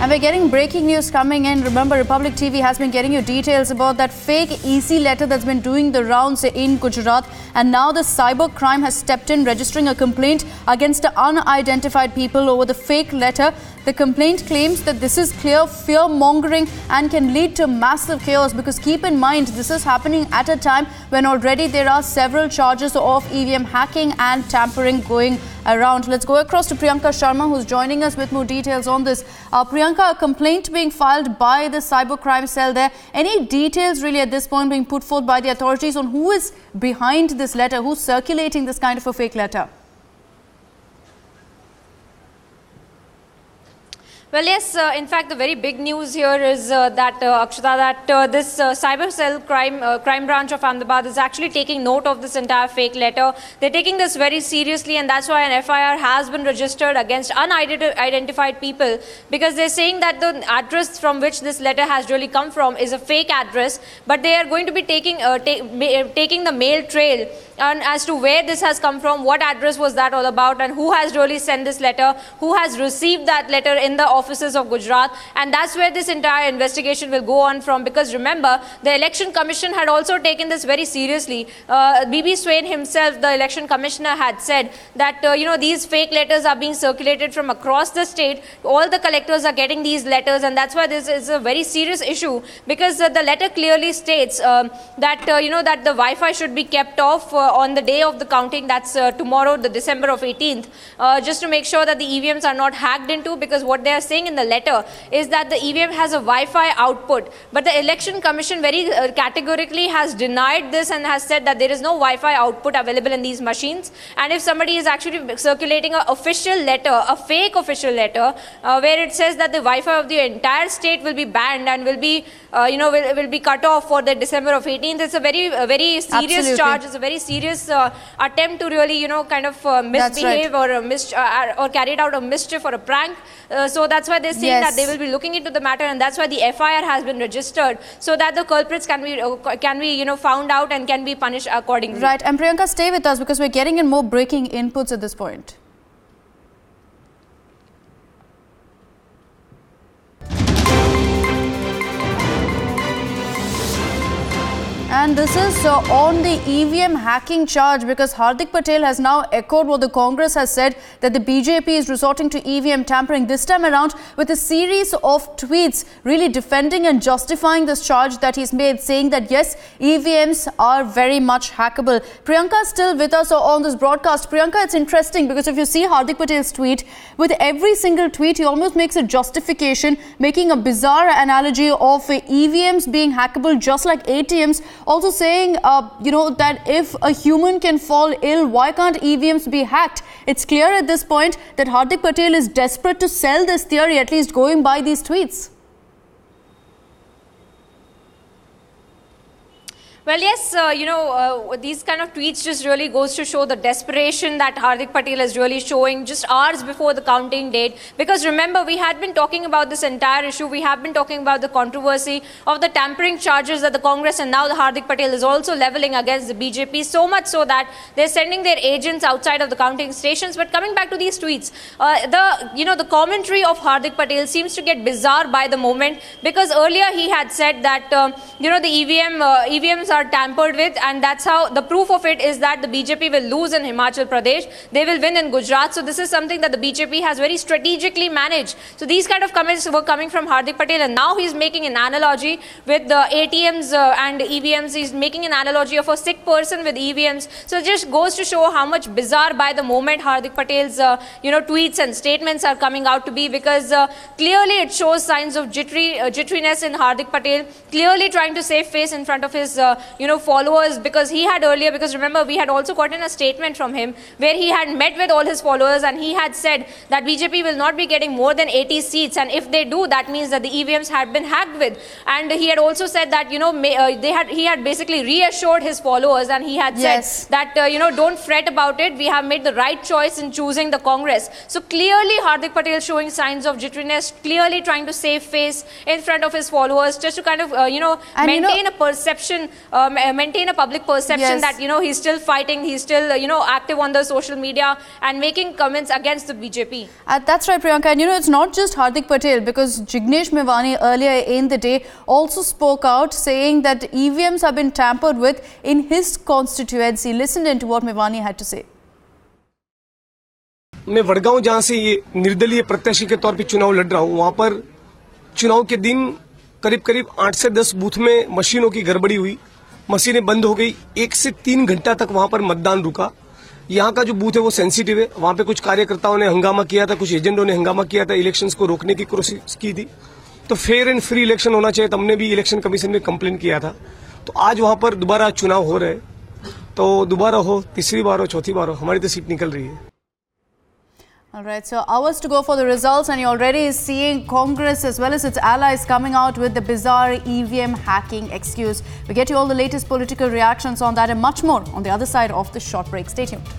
And we're getting breaking news coming in. Remember, Republic TV has been getting you details about that fake EC letter that's been doing the rounds in Gujarat. And now the cyber crime has stepped in, registering a complaint against the unidentified people over the fake letter. The complaint claims that this is clear fear-mongering and can lead to massive chaos, because keep in mind, this is happening at a time when already there are several charges of EVM hacking and tampering going around. Let's go across to Priyanka Sharma, who's joining us with more details on this. Priyanka, a complaint being filed by the cybercrime cell there. Any details really at this point being put forth by the authorities on who is behind this letter, who's circulating this kind of a fake letter? Well, yes, in fact, the very big news here is that, Akshata, that this cyber cell crime branch of Ahmedabad is actually taking note of this entire fake letter. They're taking this very seriously, and that's why an FIR has been registered against unidentified people, because they're saying that the address from which this letter has really come from is a fake address, but they are going to be taking the mail trail and as to where this has come from, what address was that all about, and who has really sent this letter, who has received that letter in the offices of Gujarat. And that's where this entire investigation will go on from, because remember, the Election Commission had also taken this very seriously. B.B. Swain himself, the Election Commissioner, had said that these fake letters are being circulated from across the state. All the collectors are getting these letters, and that's why this is a very serious issue, because the letter clearly states that that the Wi-Fi should be kept off on the day of the counting. That's tomorrow, the December of 18th, just to make sure that the EVMs are not hacked into, because what they are saying in the letter is that the EVM has a Wi-Fi output, but the Election Commission very categorically has denied this and has said that there is no Wi-Fi output available in these machines. And if somebody is actually circulating an official letter, a fake official letter, where it says that the Wi-Fi of the entire state will be banned and will be will be cut off for the December of 18th, it's a very serious Absolutely. charge. It's a very serious attempt to really kind of misbehave, right, or carried out a mischief or a prank. So that's why they're saying that they will be looking into the matter, and that's why the FIR has been registered, so that the culprits can be found out and can be punished accordingly. Right. And Priyanka, stay with us, because we're getting in more breaking inputs at this point. And this is on the EVM hacking charge, because Hardik Patel has now echoed what the Congress has said, that the BJP is resorting to EVM tampering, this time around with a series of tweets really defending and justifying this charge that he's made, saying that yes, EVMs are very much hackable. Priyanka is still with us on this broadcast. Priyanka, it's interesting, because if you see Hardik Patel's tweet, with every single tweet he almost makes a justification, making a bizarre analogy of EVMs being hackable just like ATMs. Also saying, that if a human can fall ill, why can't EVMs be hacked? It's clear at this point that Hardik Patel is desperate to sell this theory, at least going by these tweets. Well, yes, these kind of tweets just really goes to show the desperation that Hardik Patel is really showing just hours before the counting date. Because remember, we had been talking about this entire issue. We have been talking about the controversy of the tampering charges that the Congress and now the Hardik Patel is also leveling against the BJP, so much so that they're sending their agents outside of the counting stations. But coming back to these tweets, the commentary of Hardik Patel seems to get bizarre by the moment, because earlier he had said that, the EVMs are tampered with, and that's how the proof of it is that the BJP will lose in Himachal Pradesh, they will win in Gujarat. So this is something that the BJP has very strategically managed. So these kind of comments were coming from Hardik Patel, and now he's making an analogy with the ATMs and EVMs. He's making an analogy of a sick person with EVMs. So it just goes to show how much bizarre by the moment Hardik Patel's tweets and statements are coming out to be, because clearly it shows signs of jitteriness in Hardik Patel, clearly trying to save face in front of his followers, because he had earlier, because remember, we had also gotten a statement from him where he had met with all his followers, and he had said that BJP will not be getting more than 80 seats, and if they do, that means that the EVMs had been hacked with. And he had also said that, he had basically reassured his followers, and he had said that, don't fret about it, we have made the right choice in choosing the Congress. So clearly Hardik Patel showing signs of jitteriness, clearly trying to save face in front of his followers, just to kind of, maintain a perception maintain a public perception that, he's still fighting, he's still, active on the social media and making comments against the BJP. That's right, Priyanka. And it's not just Hardik Patel, because Jignesh Mevani earlier in the day also spoke out saying that EVMs have been tampered with in his constituency. Listen into what Mevani had to say. मैं वडगांव जहां से ये निर्दलीय प्रत्याशी के तौर पे चुनाव लड़ रहा हूं, वहां पर चुनाव के दिन करीब 8 से 10 बूथ में मशीनों की गड़बड़ी हुई, मशीनें बंद हो गई। 1 से 3 घंटा तक वहां पर मतदान रुका। यहाँ का जो बूथ है वो सेंसिटिव है, वहां पे कुछ कार्यकर्ताओं ने हंगामा किया था, कुछ एजेंटों ने हंगामा किया था, इलेक्शंस को रोकने की कोशिश की थी। तो फेयर एंड फ्री इलेक्शन होना चाहिए, तो हमने भी इलेक्शन कमीशन में कंप्लेन किया था। तो आज वहां पर दोबारा चुनाव हो रहे, तो दोबारा हो, तीसरी बार हो, चौथी बार हो, हमारी तो सीट निकल रही है। All right, so hours to go for the results, and you're already seeing Congress as well as its allies coming out with the bizarre EVM hacking excuse. We get you all the latest political reactions on that and much more on the other side of the short break. Stay tuned.